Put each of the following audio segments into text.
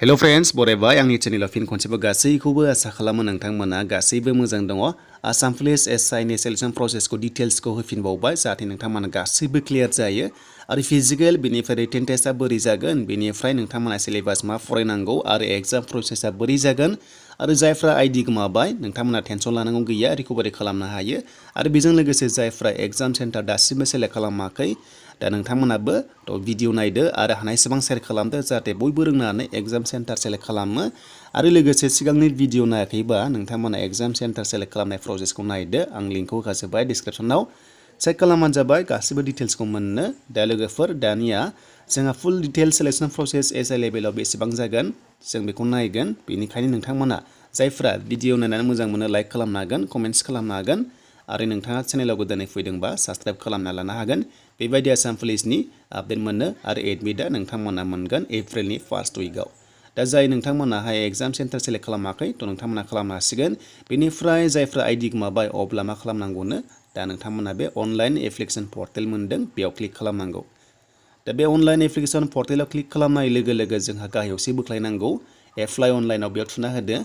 Hello friends, बरायबाय आंनि चेनेलाव फिन खनसेबो गासैखौबो आसा खालामो नोंथांमोना गासैबो मोजां दङ। आसाम पुलिस SI नि सेलेक्शन प्रसेसखौ डिटेल्सखौ होफिनबावबाय जाहाथे नोंथांमोना गासैबो क्लियार जायो आरो फिजिकल बेनिफ्राय रिटेन टेस्टआ बोरै जागोन बेनिफ्राय नोंथांमोना सिलेबास मा फरायनांगौ आरो एग्जाम प्रसेसआ बोरै जागोन आरो जायफ्रा आइडि गोमाबाय नोंथांमोना टेनसन लानांगौ गैया रिकभारि खालामनो हायो आरो बेजों लोगोसे जायफ्रा एग्जाम सेन्टार दासिमबो सेलेक्ट खालामाखै दा नोंथांमोनाबो भिडिअ नायदो आरो हानायसेबां शेयार खालामदो जाहाथे बयबो रोंनानै एग्जाम सेन्टार सेलेक्ट खालामो आरो लोगोसे सिगांनि भिडिअ नायाखैबा नोंथांमोना एग्जाम सेन्टार सेलेक्ट खालामनाय प्रसेसखौ नायदो आं लिंकखौ होखाजोब्बाय डिसक्रिप्शनाव चेक खालामबानो जाबाय गासिबो डिटेल्सखौ मोननो दा लोगोफोर दानिया जोंहा फुल डिटेल सेलेक्शन प्रसेस SI लेभेलाव बेसेबां जागोन जों बेखौ नायगोन बेनिखायनो नोंथांमोना जायफ्रा भिडिअ नायनानै मोजां मोनो लाइक खालामनो हागोन कमेन्ट्स खालामनो हागोन आरो नोंथाङा चेनेलाव गोदानै फैदोंबा साबस्क्राइब खालामना लानो हागोन बेबायदि आसाम पुलिसनि आपडेट मोननो आरो एडमिटआ नोंथांमोना मोनगोन एप्रिलनि फार्स्ट उइकआव दा जाय नोंथांमोनाहाय एग्जाम सेन्टार सेलेक्ट खालामाखै थ' नोंथांमोना खालामनो हासिगोन बेनिफ्राय जायफ्रा आइडि गोमाबाय अब्ला मा खालामनांगौनो दा नोंथांमोना बे अनलाइन एप्लिकेसन पर्टेल मोनदों बेयाव क्लिक खालामनांगौ दा बे अनलाइन एप्लिकेसन पर्टेलाव क्लिक खालामनाय लोगो लोगो जोंहा गाहायावसो बोख्लायनांगौ एप्लाइ अनलाइनाव बेयाव थुना होदो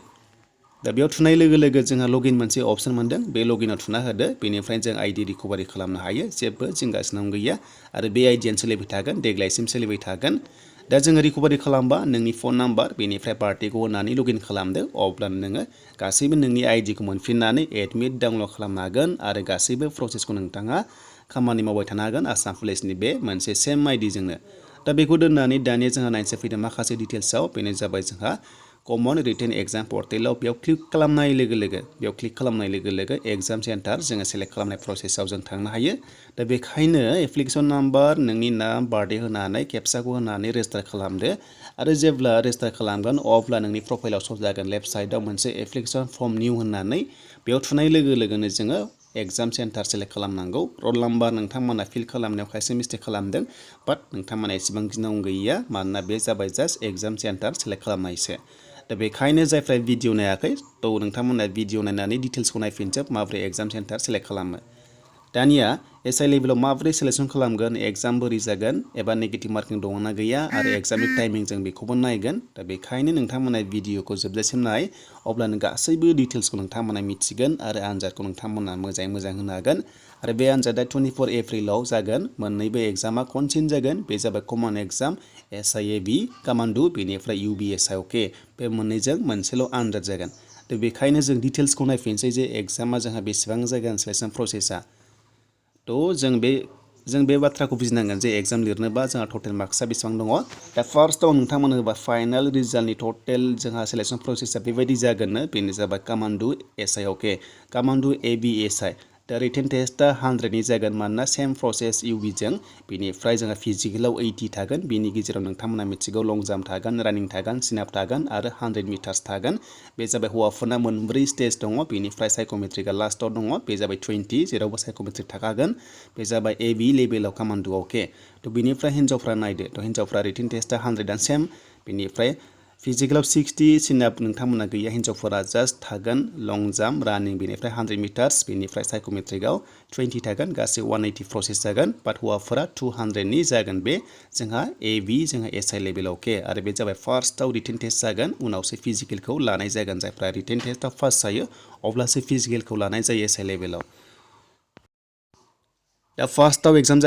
दा बेयाव थुनाय लोगो लोगो जोंहा लगिन मोनसे अपसन मोनदों बे लगिनाव थुना होदो बेनिफ्राय जों आइडि रिकभारि खालामनो हायो जेबो जिंगासिनांगौ गैया आरो बे आइडियानो सोलिबाय थागोन देग्लायसिम सोलिबाय थागोन दा जोङो रिकभारि खालामबा नोंनि फन नाम्बार बेनिफ्राय पार्टिखौ होनानै लगइन खालामदो अब्लानो नोङो गासैबो नोंनि आइडिखौ मोनफिननानै एडमिट डाउनलड खालामनो हागोन आरो गासैबो प्रसेसखौ नोंथाङा खामानि मावबाय थानो हागोन आसाम पुलिसनि बे मोनसे सेम आइडिजोंनो दा बेखौ दोननानै दानिया जोंहा नायनोसै फैदों माखासे डिटेल्सआव बेनो जाबाय जोंहा कमन रिटेन एग्जाम पर्टेलाव बेयाव क्लिक खालामनाय लोगो लोगो एग्जाम सेन्टार जोङो सेलेक्ट खालामनाय प्रसेसआव जों थांनो हायो दा बेखायनो एप्लिकेसन नाम्बार नोंनि नाम बार्थडे होनानै केपसाखौ होनानै रेजिस्टार खालामदो आरो जेब्ला रेजिस्टार खालामगोन अब्ला नोंनि प्रफाइलाव श' जागोन लेफ्ट साइडआव मोनसे एप्लिकेसन फर्म निउ होननानै बेयाव थुनाय लोगो लोगोनो जोङो एग्जाम सेन्टार सेलेक्ट खालामनांगौ रल नाम्बार नोंथांमोना फिल खालामनायाव खायसे मिस्टेक खालामदों बाट नोंथांमोना एसेबां गिनांगौ गैया मानोना बे जाबाय जास्ट एग्जाम सेन्टार सेलेक्ट खालामनायसो दा बेखायनो जायफ्रा भिडिअ नायाखै थ' नोंथांमोना भिडिअ नायनानै डिटेल्सखौ नायफिनजोब माबोरै एग्जाम सेन्टार सेलेक्ट खालामो दानिया SI लेभेलाव माबोरै सेलेक्शन खालामगोन एग्जाम बोरै जागोन एबा नेगेटिभ मार्किं दङना गैया आरो एग्जामनि टाइमिं जों बेखौबो नायगोन दा बेखायनो नोंथांमोना भिडिअखौ जोबजासिम नाय अब्लानो गासैबो डिटेल्सखौ नोंथांमोना मिथिगोन आरो आनजादखौ नोंथांमोना मोजाङै मोजां होनो हागोन आरो बे आनजादा 24 एप्रिलाव जागोन मोननैबो एग्जामा खनसेनो जागोन बे जाबाय कमन एग्जाम SI UB कामान्डु बेनिफ्राय UBSI अके बे मोननैजों मोनसेल' आनजाद जागोन दा बेखायनो जों डिटेल्सखौ नायफिनसै जे एग्जामा जोंहा बेसेबां जागोन सेलेक्शन प्रसेसा थ' जों बे बाथ्राखौ बुजिनांगोन जे एग्जाम लिरनोबा जोंहा टटेल मार्क्सआ बेसेबां दङ दा फार्स्टआव नोंथांमोन होबा फाइनाल रिजाल्टनि टटेल जोंहा सेलेक्शन प्रसेसा बेबायदि जागोननो बेनो जाबाय कामान्डु SI अके कामान्डु ABSI दा रिटेन टेस्टआ 100नि जागोन मानोना सेम प्रसेस UB जों बेनिफ्राय जोंहा फिजिकेलाव 80 थागोन बेनि गेजेराव नोंथांमोना मिथिगौ लं जाम्प थागोन रानिं थागोन सिनाप थागोन आरो 100 मिटार्स थागोन बे जाबाय हौवाफोरना मोनब्रै स्टेज दङ बेनिफ्राय साइकोमेट्रिकआ लास्टआव दङ बे जाबाय 20 जेरावबो साइकोमेट्रिक थाखागोन बे जाबाय AB लेभेलाव कामान्डु अके थ' बेनिफ्राय हिन्जावफ्रा नायदो थ' हिन्जावफ्रा रिटेन टेस्टआ 100 आनो सेम बेनिफ्राय फिजिकेलाव 60 सिनाप नोंथांमोना गैया हिन्जावफोरा जास्ट थागोन लं जाम्प रानिं बेनिफ्राय 100 मिटार्स बेनिफ्राय साइकोमेट्रिकआव 20 थागोन गासै 180 प्रसेस जागोन बाट हौवाफोरा 200नि जागोन बे जोंहा AB जोंहा SI लेभेलाव अके आरो बे जाबाय फार्स्टआव रिटेन टेस्ट जागोन उनावसो फिजिकेलखौ लानाय जागोन जायफ्रा रिटेन टेस्टआव फार्स्ट जायो अब्लासो फिजिकेलखौ लानाय जायो SI लेभेलाव दा फार्स्टआव एग्जाम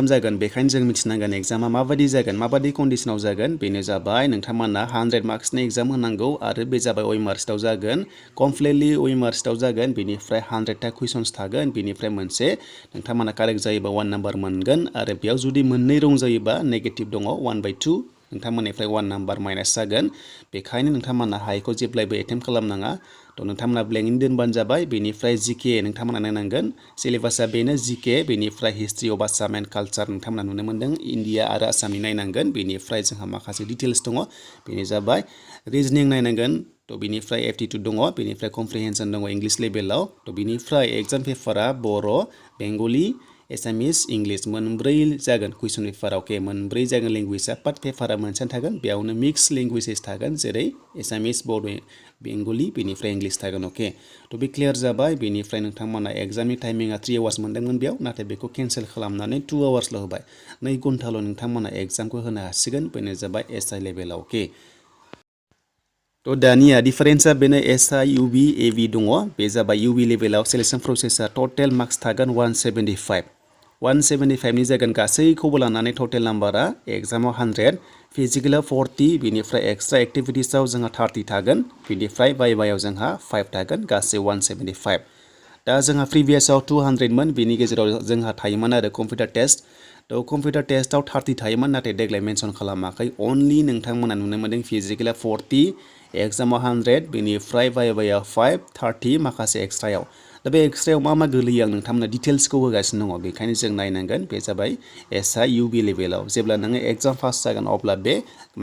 जागोन बेखायनो जों मिथिनांगोन एग्जामा माबायदि जागोन माबायदि कन्डिशनाव जागोन बेनो जाबाय नोंथांमोना 100 मार्क्सनि एग्जाम होनांगौ आरो बे जाबाय OMR शीटआव जागोन कमप्लिटलि OMR शीटआव जागोन बेनिफ्राय 100टा कुइसन्स थागोन बेनिफ्राय मोनसे नोंथांमोना कारेक्ट जायोबा 1 नाम्बार मोनगोन आरो बेयाव जुदि मोननै रं जायोबा नेगेटिभ दङ 1/2 नोंथांमोननिफ्राय 1 नाम्बार माइनास जागोन बेखायनो नोंथांमोना हाइखौ जेब्लायबो एटेम्प्ट खालामनाङा थ' नोंथांमोना ब्लेंकनि दोनबानो जाबाय बेनिफ्राय GK नोंथांमोना नायनांगोन सिलेबासा बेनो GK बेनिफ्राय history of Assam and culture नोंथांमोना नुनो मोन्दों इन्डिया आरो आसामनि नायनांगोन बेनिफ्राय जोंहा माखासे डिटेल्स दङ बेनो जाबाय रिजनिं नायनांगोन थ' बेनिफ्राय एप्टिट्युड दङ बेनिफ्राय कमप्रिहेन्सन दङ इंलिश लेभेलाव थ' बेनिफ्राय एग्जाम पेपारा बर' बेंगलि एसामिस इंलिश मोनब्रै जागोन कुइसन पेपाराव के मोनब्रै जागोन लेंगुवेजआ पार्ट पेपारा मोनसेयानो थागोन बेयावनो मिक्स लेंगुवेजेस थागोन जेरै एसामिस बड' बेंगलि बेनिफ्राय इंलिश थागोन अके थ' बे क्लियार जाबाय बेनिफ्राय नोंथांमोना एग्जामनि टाइमिंआ 3 आवार्स मोनदोंमोन बेयाव नाथाय बेखौ केन्सेल खालामनानै 2 आवार्सल' होबाय 2 घन्टाल' नोंथांमोना एग्जामखौ होनो हासिगोन बेनो जाबाय SI लेभेलाव अके थ' दानिया डिफारेन्सआ बेनो SI UB AV दङ बे जाबाय UB लेभेलाव सेलेक्शन प्रसेसआ टटेल मार्क्स थागोन 175 175 नि जागोन गासैखौबो लानानै टटेल नाम्बारा एग्जामाव 100 फिजिकेलाव 40 बेनिफ्राय एक्सट्रा एक्टिभिटिसआव जोंहा 30 थागोन बेनिफ्राय वाइवायाव जोंहा 5 थागोन गासै 175 दा जोंहा प्रिभियासआव 200 मोन बेनि गेजेराव जोंहा थायोमोन आरो कम्पिउटार टेस्ट थ' कम्पिउटार टेस्टआव 30 थायोमोन नाथाय देग्लाय मेनसन खालामाखै अनलि नोंथांमोना नुनो मोनदों फिजिकेला 40 एग्जामाव 100 बेनिफ्राय वाइवायाव 5 30 माखासे एक्सट्रायाव दा बे एक्सट्रायाव मा गोलैयो आं नोंथांमोना डिटेल्सखौ होगासिनो दङ बेखायनो जों नायनांगोन बे जाबाय SI UB लेभेलाव जेब्ला नोङो एग्जाम पास जागोन अब्ला बे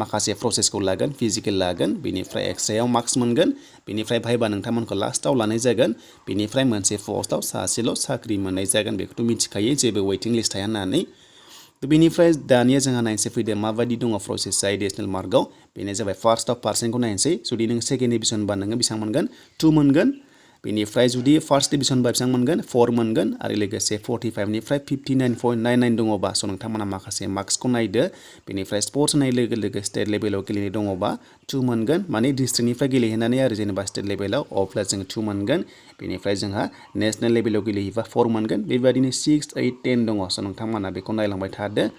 माखासे प्रसेसखौ लागोन फिजिकेल लागोन बेनिफ्राय एक्सट्रायाव मार्क्स मोनगोन बेनिफ्राय भाइबा नोंथांमोनखौ लास्टआव लानाय जागोन बेनिफ्राय मोनसे पस्टआव सासेल' साख्रि मोननाय जागोन बेखौथ' मिथिखायो जेबो वेटिं लिस्ट थाया होननानै बेनिफ्राय दानिया जोंहा नायनोसै फैदो माबायदि दङ प्रसेसआ एडिशनेल मार्कआव बेनो जाबाय फार्स्टआव पार्सेन्टखौ नायनोसै जुदि नों सेकेन्ड डिभिजनबा नोङो बेसेबां मोनगोन 2 मोनगोन बेनिफ्राय जुदि फार्स्ट डिभिजनबा बेसेबां मोनगोन 4 मोनगोन आरो लोगोसे 45 निफ्राय 59.99 दङबा स' नोंथांमोना माखासे मार्क्सखौ नायदो बेनिफ्राय स्पर्ट्स होनाय लोगो लोगो स्टेट लेभेलाव गेलेनाय दङबा 2 मोनगोन माने डिस्ट्रिक्टनिफ्राय गेलेहैनानै आरो जेनेबा स्टेट लेभेलाव अब्ला जों 2 मोनगोन बेनिफ्राय जोंहा नेशनेल लेभेलाव गेलेहैबा 4 मोनगोन बेबायदिनो 6 8 10 दङ स' नोंथांमोना बेखौ नायलांबाय थादो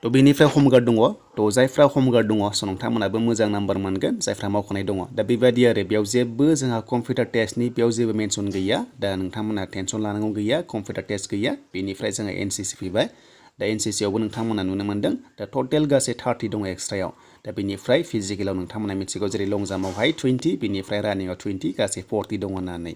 थ' बेनिफ्राय हमगार्ड दङ थ' जायफ्रा हमगार्ड दङ स' नोंथांमोनाबो मोजां नाम्बार मोनगोन जायफ्रा मावखानाय दङ दा बेबायदि आरो बेयाव जेबो जोंहा कम्पिउटार टेस्टनि बेयाव जेबो मेनसन गैया दा नोंथांमोना टेनसन लानांगौ गैया कम्पिउटार टेस्ट गैया बेनिफ्राय जोंहा NCC फैबाय दा NCC आवबो नोंथांमोना नुनो मोन्दों दा टटेल गासै 30 दङ एक्सट्रायाव दा बेनिफ्राय फिजिकेलाव नोंथांमोना मिथिगौ जेरै लं जाम्पआवहाय 20 बेनिफ्राय रानिंआव 20 गासै 40 दङ होननानै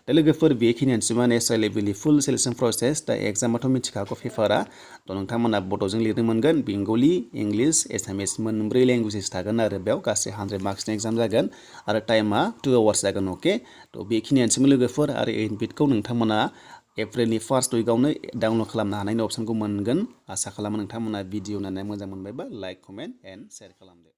दा लोगोफोर बेखिनियानोसोमोन SI लेभेलनि फुल सेलेक्शन प्रसेस दा एग्जामाथ' मिथिखागौ पेपारा थ' नोंथांमोना बड'जों लिरनो मोनगोन बेंगलि इंलिश एसामिस मोनब्रै लेंगुवेजेस थागोन आरो बेयाव गासै 100 मार्क्सनि एग्जाम जागोन आरो टाइमा 2 आवार्स जागोन अके थ' बेखिनियानोसोमोन लोगोफोर आरो एडमिटखौ नोंथांमोना एप्रिलनि फार्स्ट उइकआवनो डाउनलड खालामनो हानायनि अपसनखौ मोनगोन आसा खालामो नोंथांमोना भिडिअ नायनानै मोजां मोनबायबा लाइक कमेन्ट एन्ड शेयार खालामदो